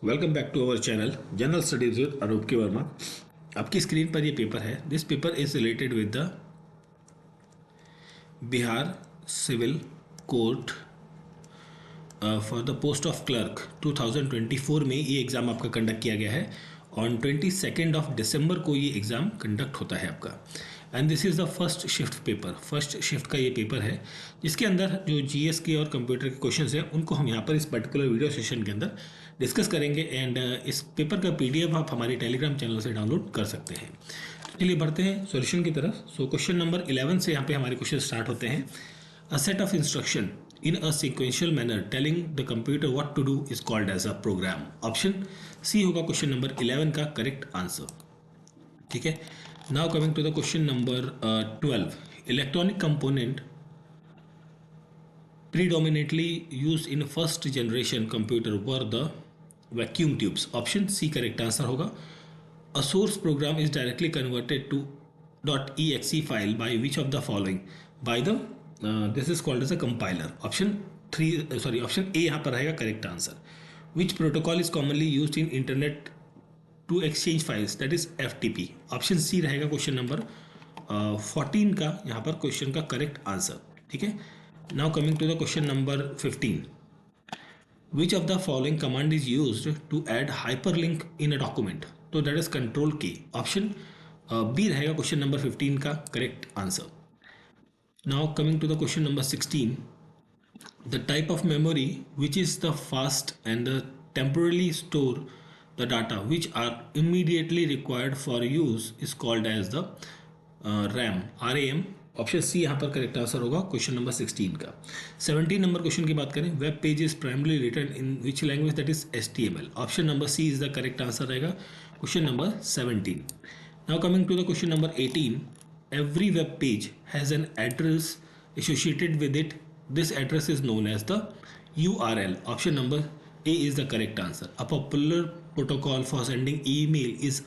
Welcome back to our channel general studies with Anoop K Verma. आपकी screen पर ये paper है। This paper is related with the Bihar civil court for the post of clerk 2024 में ये exam आपका conduct किया गया है। ऑन 22 ऑफ दिसंबर को ये एग्ज़ाम कंडक्ट होता है आपका। And this is the first shift paper. First shift का ये पेपर है जिसके अंदर जो जीएस के और कंप्यूटर के क्वेश्चंस हैं उनको हम यहाँ पर इस पर्टिकुलर वीडियो सेशन के अंदर डिस्कस करेंगे। एंड इस पेपर का पीडीएफ आप हमारे टेलीग्राम चैनल से डाउनलोड कर सकते हैं। चलिए बढ़ते हैं सॉल्यूशन की तरफ। सो क्वेश्चन नंबर 11 से यहाँ पे हमारे क्वेश्चन स्टार्ट होते हैं। A set of instruction in a sequential manner telling the computer what to do is called as a program. Option C होगा क्वेश्चन नंबर 11 का करेक्ट आंसर। ठीक है, now coming to the question number 12। Electronic component predominantly used in first generation computer were the vacuum tubes. Option C correct answer होगा। A source program is directly converted to .exe file by which of the following? By the this is called as a compiler. Option A यहाँ पर रहेगा correct answer. Which protocol is commonly used in internet to exchange files, that is FTP। Option C रहेगा question number 14 का यहाँ पर question का correct answer. ठीक है, now coming to the question number 15। Which of the following command is used to add hyperlink in a document? तो that is control K. Option B रहेगा question number 15 का correct answer. Now coming to the question number 16, the type of memory which is the fast and the temporarily store the data which are immediately required for use is called as the RAM. Option C यहाँ पर correct answer होगा question number 16 का। 17 नंबर question की बात करें, web page is primarily written in which language? That is HTML। Option number C is the correct answer रहेगा question number 17। Now coming to the question number 18। Every web page has an address associated with it. This address is known as the URL. Option number A is the correct answer. A popular protocol for sending email is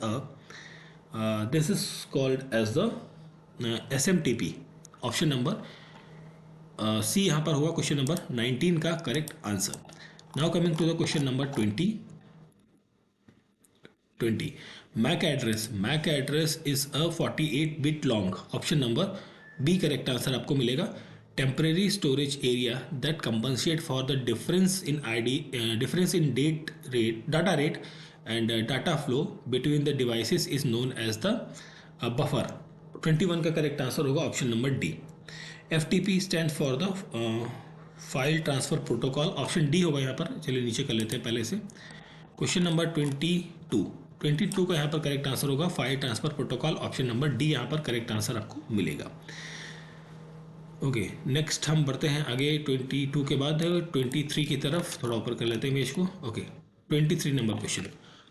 this is called as the SMTP. Option number C यहाँ पर होगा question number 19 का correct answer. Now coming to the question number 20. MAC address is a 48-bit long. Option number B correct answer आपको मिलेगा। Temporary storage area that compensate for the difference in data rate and data flow between the devices is known as the buffer. 21 का correct answer होगा option number D. FTP stand for the file transfer protocol. Option D होगा यहाँ पर। चलिए नीचे कर लेते हैं पहले से। क्वेश्चन नंबर 22 का यहाँ पर करेक्ट आंसर होगा file transfer protocol. Option number D यहाँ पर करेक्ट आंसर आपको मिलेगा। ओके, नेक्स्ट हम बढ़ते हैं आगे 22 के बाद 23 की तरफ। थोड़ा ऊपर कर लेते हैं इमेज को। Okay, 23 number question.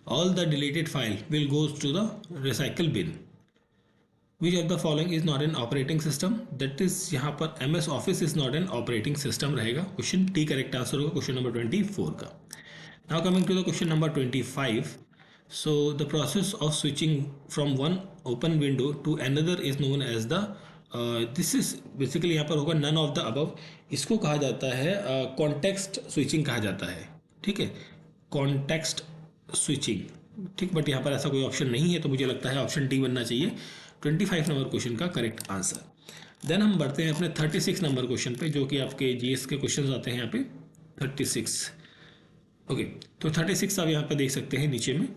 All the deleted file will goes to the recycle bin. Which of the following is not an operating system? That is यहाँ पर MS office is not an operating system रहेगा। Question D correct answer होगा question number 24 का। Now coming to the question number 25. So the process of switching from one open window to another is known as the this is basically यहाँ पर होगा none of the above। इसको कहा जाता है context switching कहा जाता है। ठीक है, context switching। ठीक, बट यहाँ पर ऐसा कोई ऑप्शन नहीं है तो मुझे लगता है ऑप्शन डी बनना चाहिए 25 नंबर क्वेश्चन का करेक्ट आंसर। देन हम बढ़ते हैं अपने 36 नंबर क्वेश्चन पे, जो कि आपके GS के क्वेश्चन आते हैं यहाँ पे 36। ओके, तो 36 आप यहाँ पे देख सकते हैं नीचे में।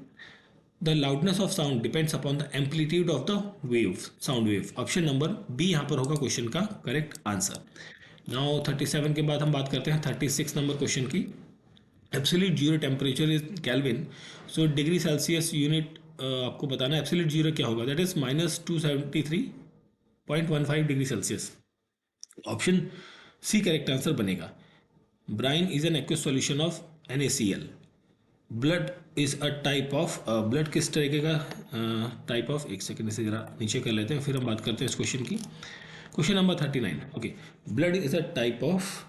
The loudness of sound depends upon the amplitude of the wave, sound wave. Option number B यहाँ पर होगा क्वेश्चन का करेक्ट आंसर। नाउ 37 के बाद हम बात करते हैं 36 नंबर क्वेश्चन की। Absolute zero temperature is Kelvin, so degree Celsius unit आपको बताना है एब्सोल्यूट जीरो क्या होगा? That is -273.15 degree Celsius. Option C correct answer बनेगा। Brine is an aqueous solution of NaCl। Blood is a type of blood किस तरीके का type of, एक सेकेंड इसे जरा नीचे कर लेते हैं फिर हम बात करते हैं इस क्वेश्चन की। Question number 39। Okay, blood is a type of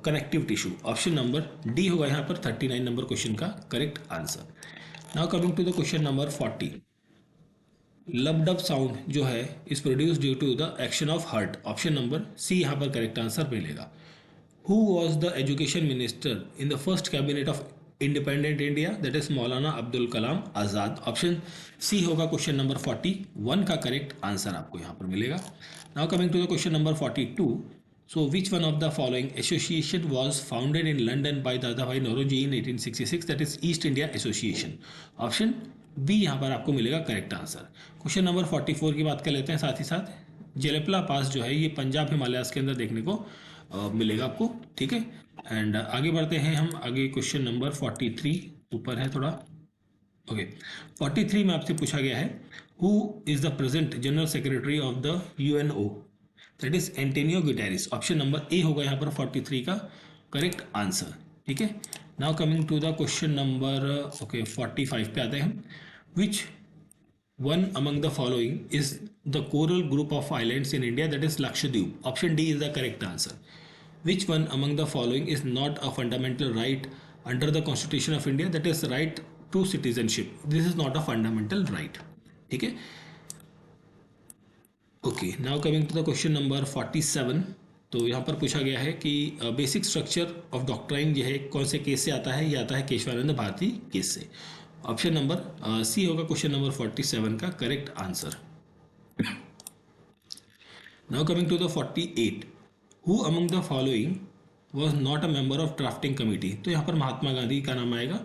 connective tissue. Option number D होगा यहाँ पर 39 नंबर क्वेश्चन का correct answer. Now coming to the question number 40। Lub sound जो है is produce due to the action of heart. Option number C यहाँ पर correct answer मिलेगा। Who was the education minister in the first cabinet of independent India, that is Maulana Abdul Kalam Azad. Option C होगा question number 41 का correct answer आपको यहाँ पर मिलेगा। Now coming to the question number 42, so which one of the following association was founded in London by Dadabhai Naoroji in 1866, that is East India Association? Option B यहाँ पर आपको मिलेगा correct answer. Question number 44 की बात कर लेते हैं साथ ही साथ। जेलेपला पास जो है ये पंजाब हिमालयास के अंदर देखने को मिलेगा आपको, ठीक है। एंड आगे बढ़ते हैं हम, आगे क्वेश्चन नंबर 43 ऊपर है थोड़ा, ओके। 43 में आपसे पूछा गया है who is the present general secretary of the UNO, that is Antonio Guterres. Option number A होगा यहाँ पर 43 का करेक्ट आंसर, ठीक है। Now coming to the question number 45 पे आते हैं। विच one among the following is the coral group of islands in India, that is Lakshadweep? Option D is the correct answer. Which one among the following is not a fundamental right under the Constitution of India, that is right to citizenship? This is not a fundamental right, ठीक है। Okay, now coming to the question number 47। तो यहाँ पर पूछा गया है कि basic structure of doctrine जो है कौन से केस से आता है, ये आता है केशवानंद भारती केस से। ऑप्शन नंबर सी होगा क्वेश्चन नंबर 47 का correct answer. Now coming to the 48, who among the following was not a member of drafting committee? तो यहाँ पर महात्मा गांधी का नाम आएगा।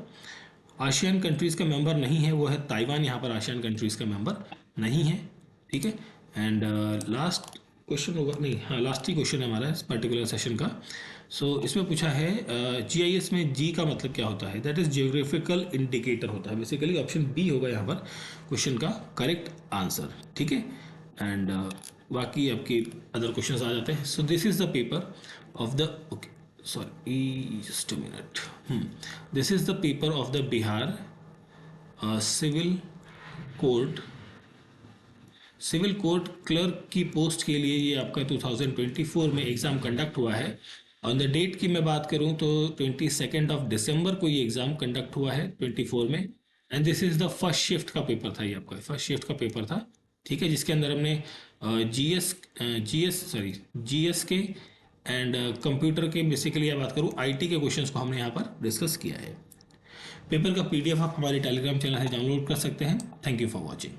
आशियान कंट्रीज का मेंबर नहीं है, वो है ताइवान, यहाँ पर आशियान कंट्रीज का मेंबर नहीं है, ठीक है। एंड लास्ट क्वेश्चन होगा, नहीं हाँ लास्ट ही क्वेश्चन है हमारा इस पर्टिकुलर सेशन का। सो इसमें पूछा है जीआईएस में जी का मतलब क्या होता है, दैट इज जियोग्राफिकल इंडिकेटर होता है बेसिकली। ऑप्शन बी होगा यहाँ पर क्वेश्चन का करेक्ट आंसर, ठीक है। एंड बाकी आपके अदर क्वेश्चंस आ जाते हैं। So this is the paper of the, okay sorry just a minute, this is the paper of the Bihar civil court clerk की पोस्ट के लिए ये आपका 2024 में एग्ज़ाम कंडक्ट हुआ है। ऑन द डेट की मैं बात करूं तो 22 दिसंबर को ये एग्ज़ाम कंडक्ट हुआ है 24 में। And this is the first shift का पेपर था, ये आपका फर्स्ट शिफ्ट का पेपर था, ठीक है, जिसके अंदर हमने जीएस के एंड कंप्यूटर के बेसिकली बात करूँ आईटी के क्वेश्चंस को हमने यहाँ पर डिस्कस किया है। पेपर का पीडीएफ आप हमारे टेलीग्राम चैनल से डाउनलोड कर सकते हैं। Thank you for watching.